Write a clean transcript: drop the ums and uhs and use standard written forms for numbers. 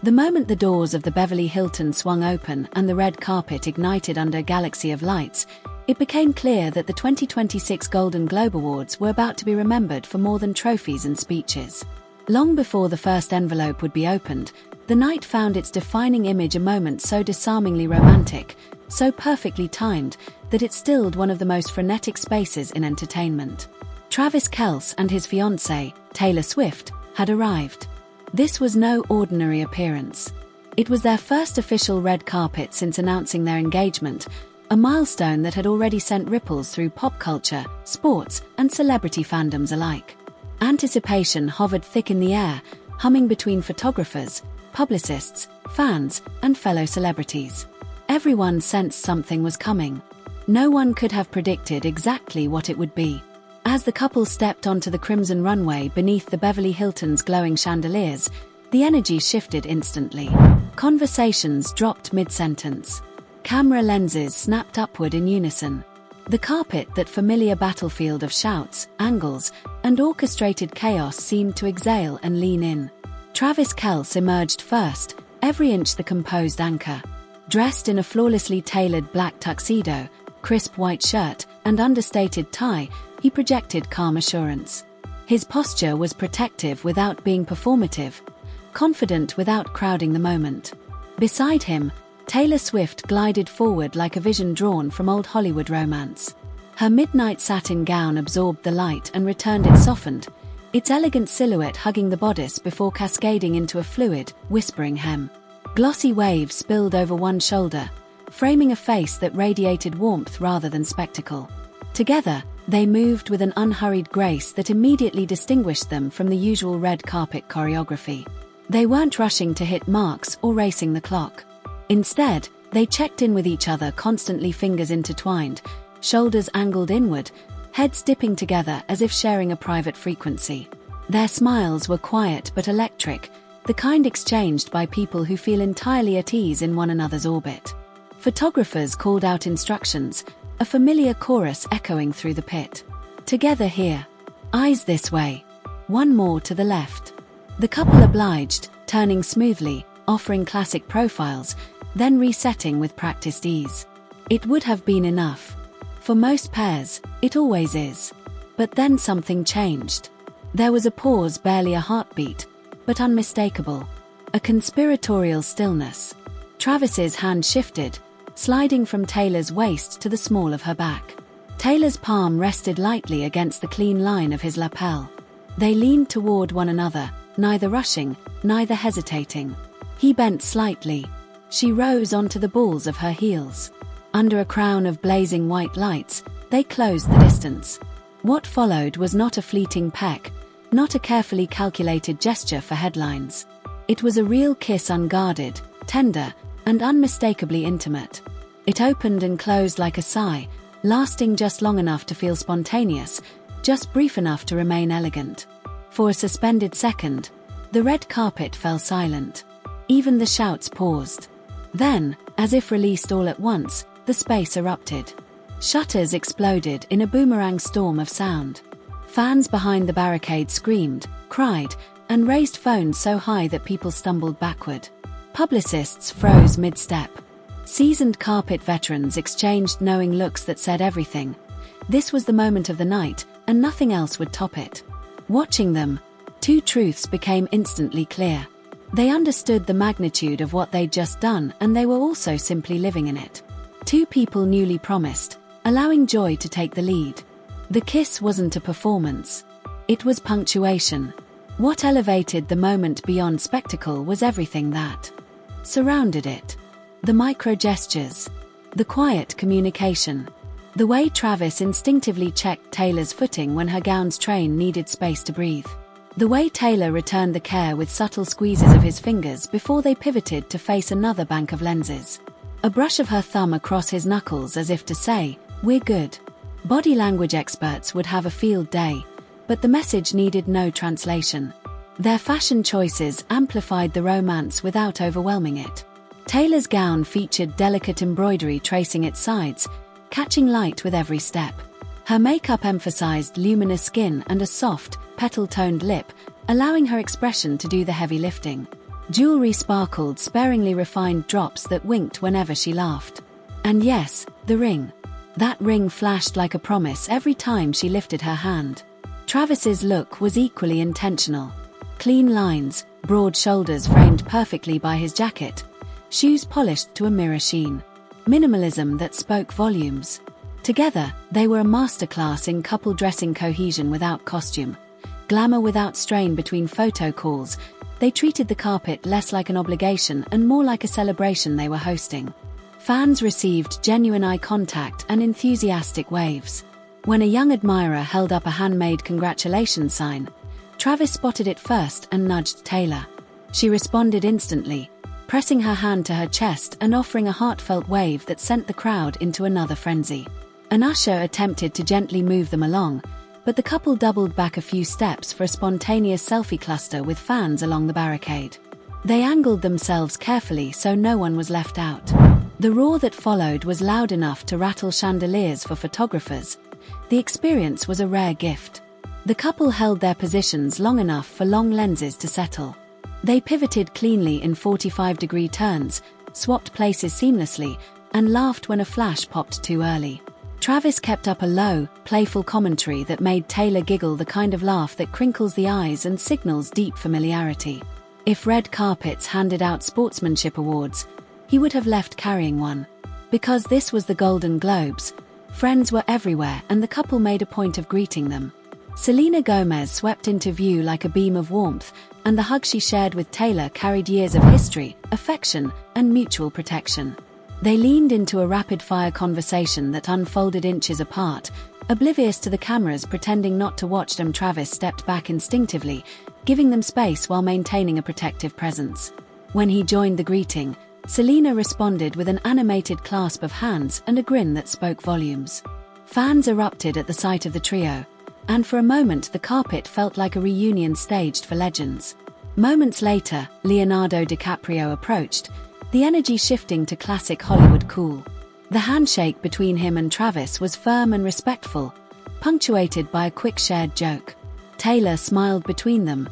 The moment the doors of the Beverly Hilton swung open and the red carpet ignited under a galaxy of lights, it became clear that the 2026 Golden Globe Awards were about to be remembered for more than trophies and speeches. Long before the first envelope would be opened, the night found its defining image, a moment so disarmingly romantic, so perfectly timed, that it stilled one of the most frenetic spaces in entertainment. Travis Kelce and his fiancée, Taylor Swift, had arrived. This was no ordinary appearance. It was their first official red carpet since announcing their engagement, a milestone that had already sent ripples through pop culture, sports, and celebrity fandoms alike. Anticipation hovered thick in the air, humming between photographers, publicists, fans, and fellow celebrities. Everyone sensed something was coming. No one could have predicted exactly what it would be. As the couple stepped onto the crimson runway beneath the Beverly Hilton's glowing chandeliers, the energy shifted instantly. Conversations dropped mid-sentence. Camera lenses snapped upward in unison. The carpet, that familiar battlefield of shouts, angles, and orchestrated chaos, seemed to exhale and lean in. Travis Kelce emerged first, every inch the composed anchor. Dressed in a flawlessly tailored black tuxedo, crisp white shirt, and understated tie, he projected calm assurance. His posture was protective without being performative, confident without crowding the moment. Beside him, Taylor Swift glided forward like a vision drawn from old Hollywood romance. Her midnight satin gown absorbed the light and returned it softened, its elegant silhouette hugging the bodice before cascading into a fluid, whispering hem. Glossy waves spilled over one shoulder, framing a face that radiated warmth rather than spectacle. Together, they moved with an unhurried grace that immediately distinguished them from the usual red carpet choreography. They weren't rushing to hit marks or racing the clock. Instead, they checked in with each other, constantly, fingers intertwined, shoulders angled inward, heads dipping together as if sharing a private frequency. Their smiles were quiet but electric, the kind exchanged by people who feel entirely at ease in one another's orbit. Photographers called out instructions, a familiar chorus echoing through the pit. Together here. Eyes this way. One more to the left. The couple obliged, turning smoothly, offering classic profiles, then resetting with practiced ease. It would have been enough. For most pairs, it always is. But then something changed. There was a pause, barely a heartbeat, but unmistakable. A conspiratorial stillness. Travis's hand shifted, sliding from Taylor's waist to the small of her back. Taylor's palm rested lightly against the clean line of his lapel. They leaned toward one another, neither rushing, neither hesitating. He bent slightly. She rose onto the balls of her heels. Under a crown of blazing white lights, they closed the distance. What followed was not a fleeting peck, not a carefully calculated gesture for headlines. It was a real kiss, unguarded, tender, and unmistakably intimate. It opened and closed like a sigh, lasting just long enough to feel spontaneous, just brief enough to remain elegant. For a suspended second, the red carpet fell silent. Even the shouts paused. Then, as if released all at once, the space erupted. Shutters exploded in a boomerang storm of sound. Fans behind the barricade screamed, cried, and raised phones so high that people stumbled backward. Publicists froze mid-step. Seasoned carpet veterans exchanged knowing looks that said everything. This was the moment of the night, and nothing else would top it. Watching them, two truths became instantly clear. They understood the magnitude of what they'd just done, and they were also simply living in it. Two people newly promised, allowing joy to take the lead. The kiss wasn't a performance. It was punctuation. What elevated the moment beyond spectacle was everything that surrounded it. The micro-gestures. The quiet communication. The way Travis instinctively checked Taylor's footing when her gown's train needed space to breathe. The way Taylor returned the care with subtle squeezes of his fingers before they pivoted to face another bank of lenses. A brush of her thumb across his knuckles as if to say, "We're good." Body language experts would have a field day, but the message needed no translation. Their fashion choices amplified the romance without overwhelming it. Taylor's gown featured delicate embroidery tracing its sides, catching light with every step. Her makeup emphasized luminous skin and a soft, petal-toned lip, allowing her expression to do the heavy lifting. Jewelry sparkled, sparingly refined drops that winked whenever she laughed. And yes, the ring. That ring flashed like a promise every time she lifted her hand. Travis's look was equally intentional. Clean lines, broad shoulders framed perfectly by his jacket, shoes polished to a mirror sheen. Minimalism that spoke volumes. Together, they were a masterclass in couple dressing cohesion without costume, glamour without strain between photo calls. They treated the carpet less like an obligation and more like a celebration they were hosting. Fans received genuine eye contact and enthusiastic waves. When a young admirer held up a handmade congratulations sign, Travis spotted it first and nudged Taylor. She responded instantly, pressing her hand to her chest and offering a heartfelt wave that sent the crowd into another frenzy. An usher attempted to gently move them along, but the couple doubled back a few steps for a spontaneous selfie cluster with fans along the barricade. They angled themselves carefully so no one was left out. The roar that followed was loud enough to rattle chandeliers for photographers. The experience was a rare gift. The couple held their positions long enough for long lenses to settle. They pivoted cleanly in 45-degree turns, swapped places seamlessly, and laughed when a flash popped too early. Travis kept up a low, playful commentary that made Taylor giggle, the kind of laugh that crinkles the eyes and signals deep familiarity. If red carpets handed out sportsmanship awards, he would have left carrying one. Because this was the Golden Globes, friends were everywhere and the couple made a point of greeting them. Selena Gomez swept into view like a beam of warmth, and the hug she shared with Taylor carried years of history, affection, and mutual protection. They leaned into a rapid-fire conversation that unfolded inches apart, oblivious to the cameras pretending not to watch them. Travis stepped back instinctively, giving them space while maintaining a protective presence. When he joined the greeting, Selena responded with an animated clasp of hands and a grin that spoke volumes. Fans erupted at the sight of the trio, and for a moment the carpet felt like a reunion staged for legends. Moments later, Leonardo DiCaprio approached, the energy shifting to classic Hollywood cool. The handshake between him and Travis was firm and respectful, punctuated by a quick shared joke. Taylor smiled between them,